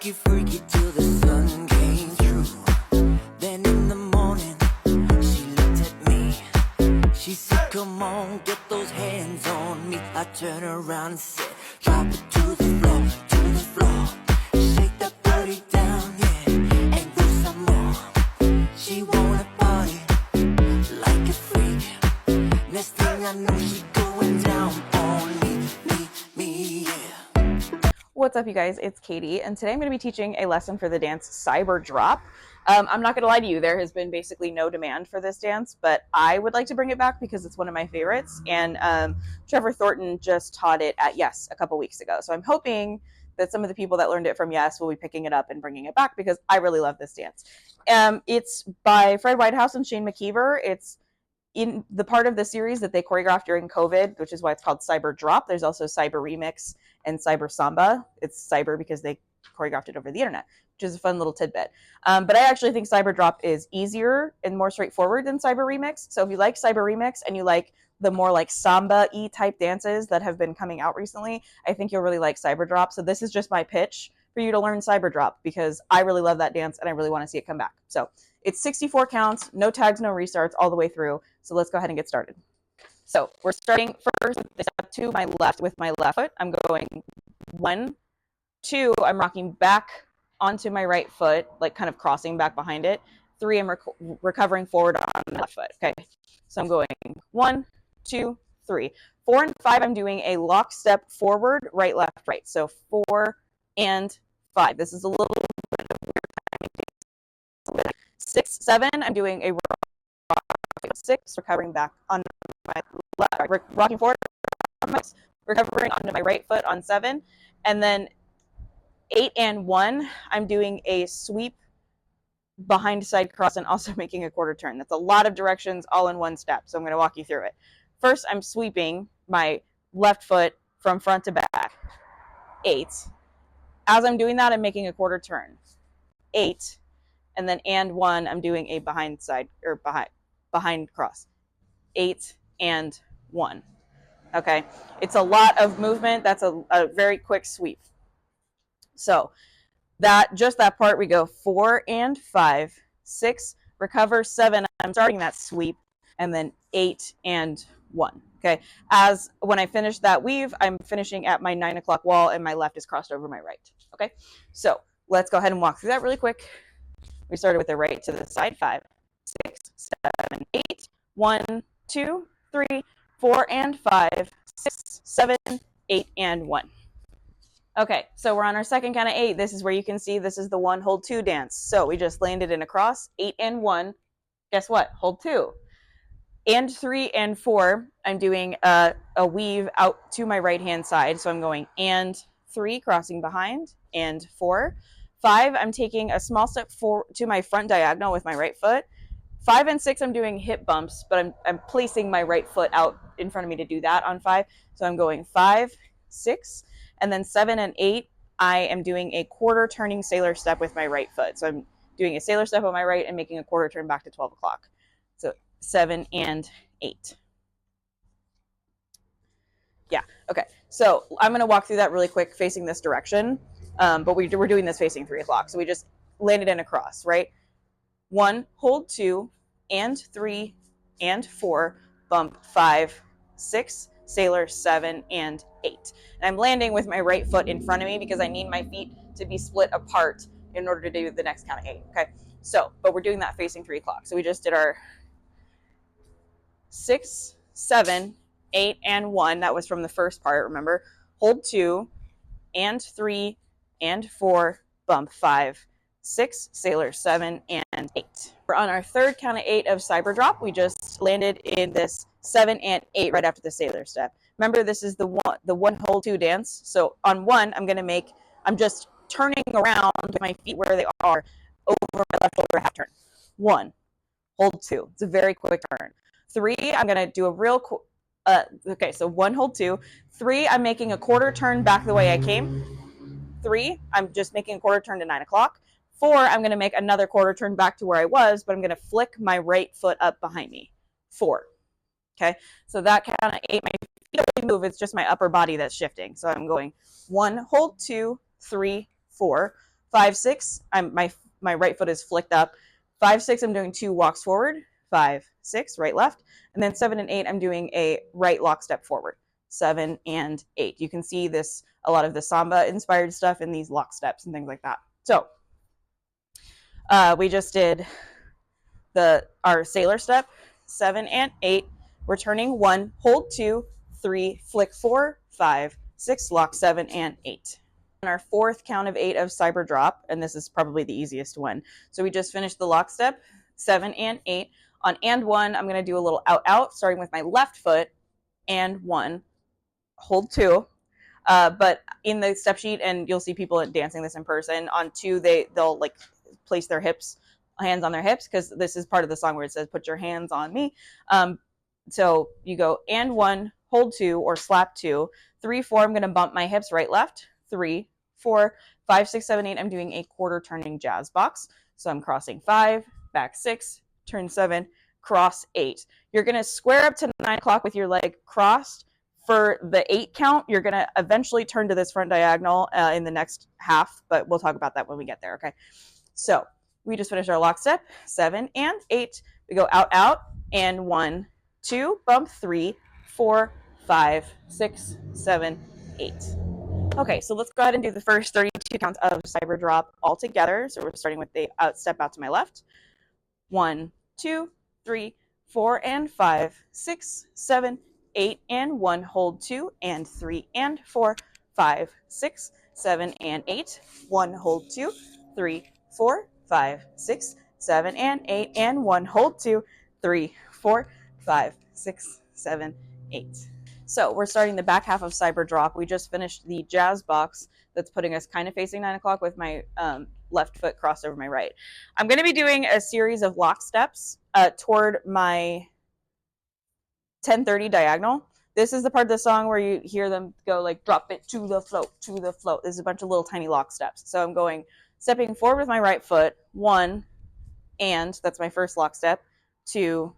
freaky, freaky till the sun came through. Then in the morning, she looked at me. She said, come on, get those hands on me. I turned around and said, drop it to the floor, to the floor. Shake that booty down, yeah, and do some more. She wanna party like a freak. Next thing I know, she going down on me, yeah. What's up, you guys? It's Katie, and today I'm going to be teaching a lesson for the dance Cyber Drop. I'm not going to lie to you, there has been basically no demand for this dance, but I would like to bring it back because it's one of my favorites, and Trevor Thornton just taught it at Yes a couple weeks ago, so I'm hoping that some of the people that learned it from Yes will be picking it up and bringing it back because I really love this dance. It's by Fred Whitehouse and Shane McKeever. It's in the part of the series that they choreographed during COVID, which is why it's called Cyber Drop. There's also Cyber Remix and Cyber Samba. It's cyber because they choreographed it over the internet, which is a fun little tidbit. But I actually think Cyber Drop is easier and more straightforward than Cyber Remix. So if you like Cyber Remix and you like the more like samba-y type dances that have been coming out recently, I think you'll really like Cyber Drop. So this is just my pitch for you to learn Cyber Drop because I really love that dance and I really want to see it come back. So it's 64 counts, no tags, no restarts, all the way through. So let's go ahead and get started. So we're starting first with step 2, my left with my left foot. I'm going 1, 2, I'm rocking back onto my right foot, like kind of crossing back behind it. 3, I'm recovering forward on the left foot. Okay, so I'm going 1, 2, 3. 4 and 5, I'm doing a lock step forward, right, left, right. So 4 and 5. This is a little bit of weird timing. 6, 7, I'm doing a rock 6, recovering back on my left, rocking forward, recovering onto my right foot on 7, and then 8 and 1, I'm doing a sweep behind side cross and also making a quarter turn. That's a lot of directions all in one step, so I'm going to walk you through it. First, I'm sweeping my left foot from front to back, 8. As I'm doing that, I'm making a quarter turn, 8, and then and 1, I'm doing a behind side or behind cross, 8 and 1. Okay, it's a lot of movement. That's a very quick sweep. So that part, we go 4 and 5, 6, recover 7, I'm starting that sweep, and then 8 and 1. Okay, as when I finish that weave, I'm finishing at my 9 o'clock wall and my left is crossed over my right. Okay, so let's go ahead and walk through that really quick. We started with the right to the side, 5, 6, 7, 8, 1, 2, 3, 4 and 5, 6, 7, 8 and 1. Okay, so we're on our second count of 8. This is where you can see this is the 1 hold 2 dance. So we just landed in a cross, 8 and 1. Guess what? Hold 2. And 3 and 4, I'm doing a weave out to my right hand side. So I'm going and 3, crossing behind, and 4. 5, I'm taking a small step forward to my front diagonal with my right foot. 5 and 6, I'm doing hip bumps, but I'm placing my right foot out in front of me to do that on 5. So I'm going 5, 6, and then 7 and 8, I am doing a quarter turning sailor step with my right foot. So I'm doing a sailor step on my right and making a quarter turn back to 12 o'clock. So 7 and 8. Yeah, okay. So I'm going to walk through that really quick facing this direction, but we're doing this facing 3 o'clock. So we just landed in a cross, right? 1, hold 2, and 3, and 4, bump 5, 6, sailor 7, and 8. And I'm landing with my right foot in front of me because I need my feet to be split apart in order to do the next count of 8. Okay, so, but we're doing that facing 3 o'clock. So we just did our 6, 7, 8, and 1. That was from the first part, remember? Hold 2, and 3, and 4, bump 5, 6, sailor 7, and 8. We're on our third count of 8 of Cyber Drop. We just landed in this 7 and 8 right after the sailor step. Remember, this is the one hold 2 dance. So on 1, I'm just turning around with my feet where they are over my left shoulder, half turn. 1, hold 2. It's a very quick turn. 3, I'm going to do a real okay, so 1, hold 2. 3, I'm making a quarter turn back the way I came. 3, I'm just making a quarter turn to 9 o'clock. 4, I'm going to make another quarter turn back to where I was, but I'm going to flick my right foot up behind me. 4. Okay, so that count of 8, my feet don't move, it's just my upper body that's shifting. So I'm going 1, hold 2, 3, 4, 5, 6, my right foot is flicked up. 5, 6, I'm doing 2 walks forward. 5, 6, right, left. And then 7 and 8, I'm doing a right lock step forward. 7 and 8. You can see this, a lot of the samba inspired stuff in these lock steps and things like that. So we just did our sailor step, 7 and 8, returning 1, hold 2, 3, flick 4, 5, 6, lock 7 and 8. On our fourth count of 8 of cyber drop, and this is probably the easiest one. So we just finished the lock step, 7 and 8. On and 1, I'm going to do a little out out, starting with my left foot, and 1, hold 2. But in the step sheet, and you'll see people dancing this in person, on 2 they'll like place their hands on their hips, because this is part of the song where it says put your hands on me. So you go and 1, hold 2, or slap 2, 3, 4, I'm going to bump my hips right left, 3, 4, 5, 6, 7, 8, I'm doing a quarter turning jazz box. So I'm crossing 5, back 6, turn 7, cross 8. You're going to square up to 9 o'clock with your leg crossed. For the 8 count, you're going to eventually turn to this front diagonal in the next half, but we'll talk about that when we get there, okay? So we just finished our lock step, 7 and 8. We go out, out, and 1, 2, bump 3, 4, 5, 6, 7, 8. Okay, so let's go ahead and do the first 32 counts of cyber drop all together. So we're starting with the step out to my left. 1, 2, 3, 4, and 5, 6, 7, 8, and 1, hold 2, and 3, and 4, 5, 6, 7, and 8, 1, hold 2, 3, 4, 5, 6, 7, and 8, and 1, hold 2, 3, 4, 5, 6, 7, 8. So we're starting the back half of cyber drop. We just finished the jazz box that's putting us kind of facing 9 o'clock with my left foot crossed over my right. I'm going to be doing a series of lock steps toward my 10:30 diagonal. This is the part of the song where you hear them go like drop it to the float, to the float. There's a bunch of little tiny lock steps. So I'm going stepping forward with my right foot, 1, and that's my first lock step, 2,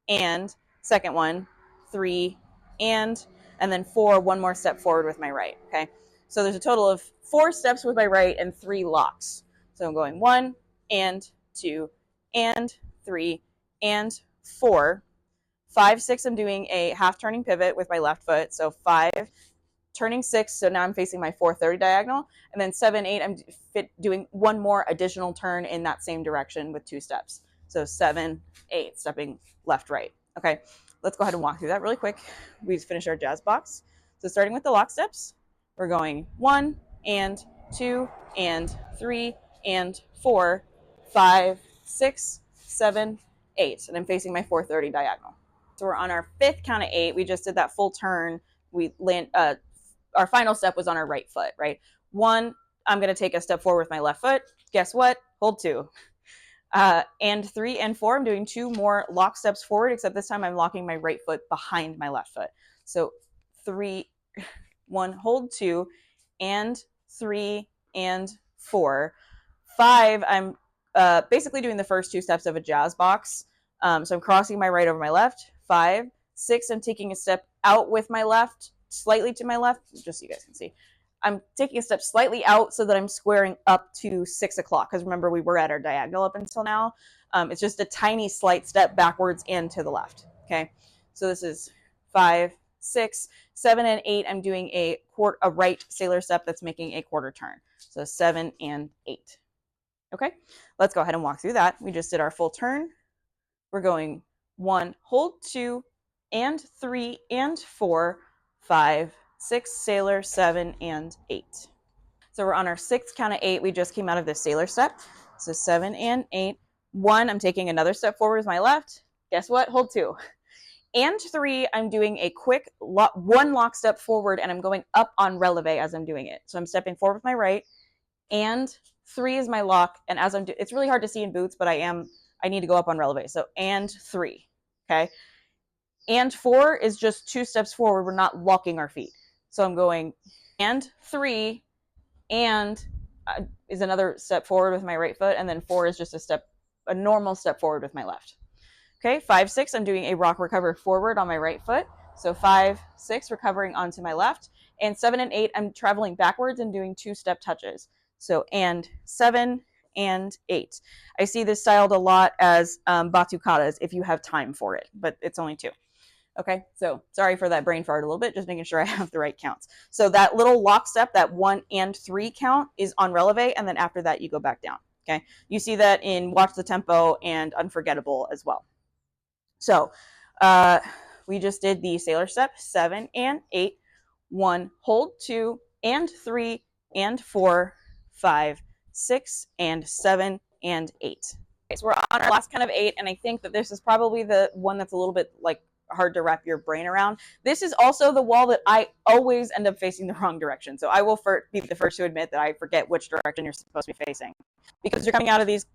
and second one, 3, and then 4, one more step forward with my right, okay? So there's a total of 4 steps with my right and 3 locks. So I'm going 1, and 2, and 3, and 4. 5, 6, I'm doing a half turning pivot with my left foot. So 5, turning 6, so now I'm facing my 4:30 diagonal. And then 7, 8, I'm doing one more additional turn in that same direction with 2 steps. So 7, 8, stepping left, right. Okay, let's go ahead and walk through that really quick. We've finished our jazz box. So starting with the lock steps, we're going 1, and 2, and 3, and 4, 5, 6, 7, 8. And I'm facing my 4:30 diagonal. So we're on our 5th count of 8. We just did that full turn. We land. Our final step was on our right foot, right? 1, I'm going to take a step forward with my left foot. Guess what? Hold 2. And 3 and 4, I'm doing 2 more lock steps forward, except this time I'm locking my right foot behind my left foot. So 3, 1, hold 2, and 3, and 4. 5, I'm basically doing the first 2 steps of a jazz box. So I'm crossing my right over my left. 5, 6, I'm taking a step out with my left, slightly to my left, just so you guys can see. I'm taking a step slightly out so that I'm squaring up to 6 o'clock, because remember, we were at our diagonal up until now. It's just a tiny slight step backwards and to the left, okay? So this is 5, 6, 7, and 8. I'm doing a right sailor step that's making a quarter turn. So 7 and 8, okay? Let's go ahead and walk through that. We just did our full turn. We're going 1, hold 2, and 3, and 4, 5, 6, sailor, 7, and 8. So we're on our 6th count of 8. We just came out of the sailor step. So 7 and 8. 1, I'm taking another step forward with my left. Guess what? Hold 2. And 3, I'm doing a quick 1 lock step forward, and I'm going up on releve as I'm doing it. So I'm stepping forward with my right, and 3 is my lock. And as I'm it's really hard to see in boots, but I need to go up on releve. So and 3, okay? And 4 is just 2 steps forward. We're not locking our feet. So I'm going and 3, and is another step forward with my right foot, and then 4 is just a normal step forward with my left. Okay, 5, 6, I'm doing a rock recover forward on my right foot. So 5, 6, recovering onto my left. And 7 and 8, I'm traveling backwards and doing 2 step touches. So, and 7 and 8. I see this styled a lot as batucadas if you have time for it, but it's only 2. Okay, so sorry for that brain fart a little bit, just making sure I have the right counts. So that little lockstep, that 1 and 3 count is on releve, and then after that you go back down. Okay, you see that in Watch the Tempo and Unforgettable as well. So we just did the sailor step, 7 and 8, 1, hold, 2 and 3 and 4, 5, 6 and 7 and 8. Okay, so we're on our last count of 8, and I think that this is probably the one that's a little bit like hard to wrap your brain around. This is also the wall that I always end up facing the wrong direction. So I will be the first to admit that I forget which direction you're supposed to be facing, because you're coming out of these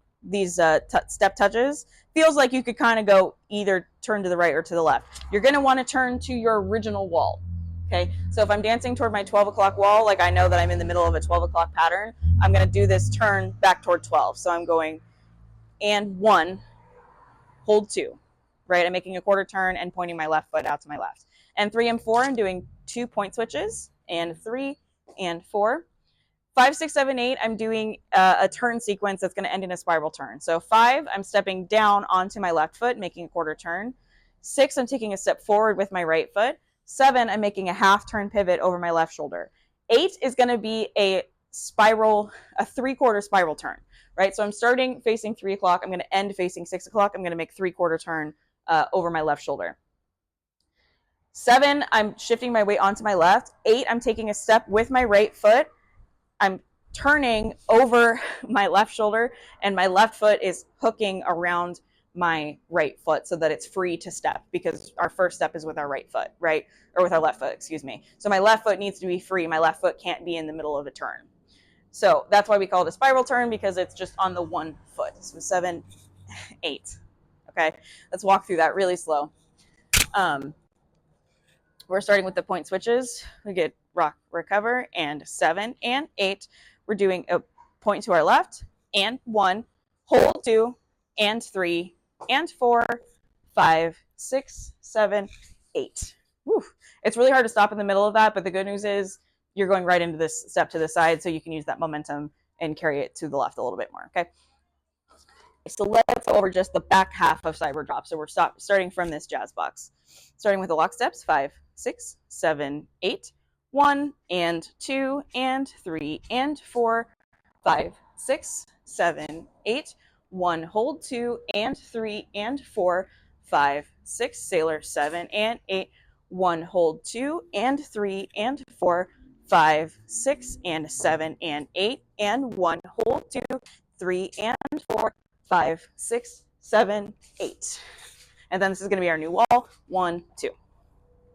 step touches. Feels like you could kind of go either turn to the right or to the left. You're going to want to turn to your original wall. Okay, so if I'm dancing toward my 12 o'clock wall, like I know that I'm in the middle of a 12 o'clock pattern, I'm going to do this turn back toward 12. So I'm going and 1, hold 2, right? I'm making a quarter turn and pointing my left foot out to my left. And 3 and 4, I'm doing 2 point switches, and 3 and 4. 5, 6, 7, 8, I'm doing a turn sequence that's going to end in a spiral turn. So 5, I'm stepping down onto my left foot, making a quarter turn. 6, I'm taking a step forward with my right foot. 7, I'm making a half turn pivot over my left shoulder. 8 is going to be a spiral, a 3/4 spiral turn, right? So I'm starting facing 3 o'clock. I'm going to end facing 6 o'clock. I'm going to make 3/4 turn over my left shoulder. 7, I'm shifting my weight onto my left. 8, I'm taking a step with my right foot. I'm turning over my left shoulder, and my left foot is hooking around my right foot so that it's free to step, because our first step is with our right foot, right? Or with our left foot, excuse me. So my left foot needs to be free. My left foot can't be in the middle of a turn. So that's why we call it a spiral turn, because it's just on the one foot. So 7, 8. Okay, let's walk through that really slow. We're starting with the point switches. We get rock, recover, and 7 and 8. We're doing a point to our left, and 1, hold 2, and 3, and 4, 5, 6, 7, 8. Whew. It's really hard to stop in the middle of that, but the good news is you're going right into this step to the side, so you can use that momentum and carry it to the left a little bit more, okay? So let's go over just the back half of cyber drop. So we're starting from this jazz box. Starting with the lock steps, 5, 6, 7, 8, 1 and 2 and 3 and 4, 5, 6, 7, 8, 1, hold 2 and 3 and 4, 5, 6, sailor, 7 and 8, 1, hold 2 and 3 and 4, 5, 6 and 7 and 8, and 1, hold 2, 3 and 4, 5, 6, 7, 8. And then this is going to be our new wall, 1, 2.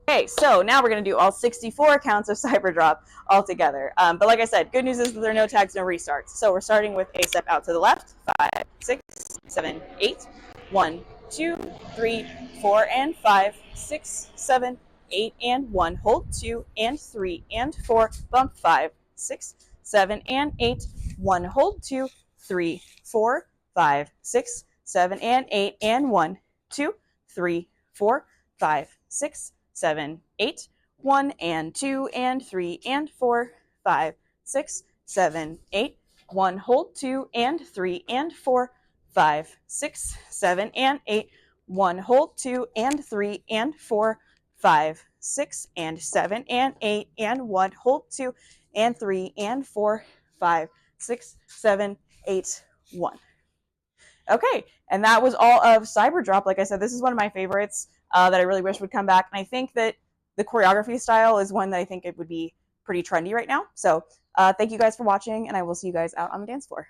Okay, so now we're going to do all 64 counts of cyber drop all together. But like I said, good news is that there are no tags, no restarts. So we're starting with a step out to the left, 5, 6, 7, 8, 1, 2, 3, 4, and 5, 6, 7, 8, and 1, hold 2, and 3, and 4, bump 5, 6, 7, and 8, 1, hold 2, 3, 4, 5, 6, 7, and 8, and 1, 2, 3, 4, 5, 6, 7, 8, 1 and 2 and 3 and 4, 5, 6, 7, 8, 1, hold 2 and 3 and 4, 5, 6, 7, and 8, 1, hold 2 and 3 and 4, 5, 6, and 7, and 8, and 1, hold 2 and 3 and 4, 5, 6, 7, 8, 1. Okay, and that was all of Cyber Drop. Like I said, this is one of my favorites that I really wish would come back. And I think that the choreography style is one that I think it would be pretty trendy right now. So thank you guys for watching, and I will see you guys out on the dance floor.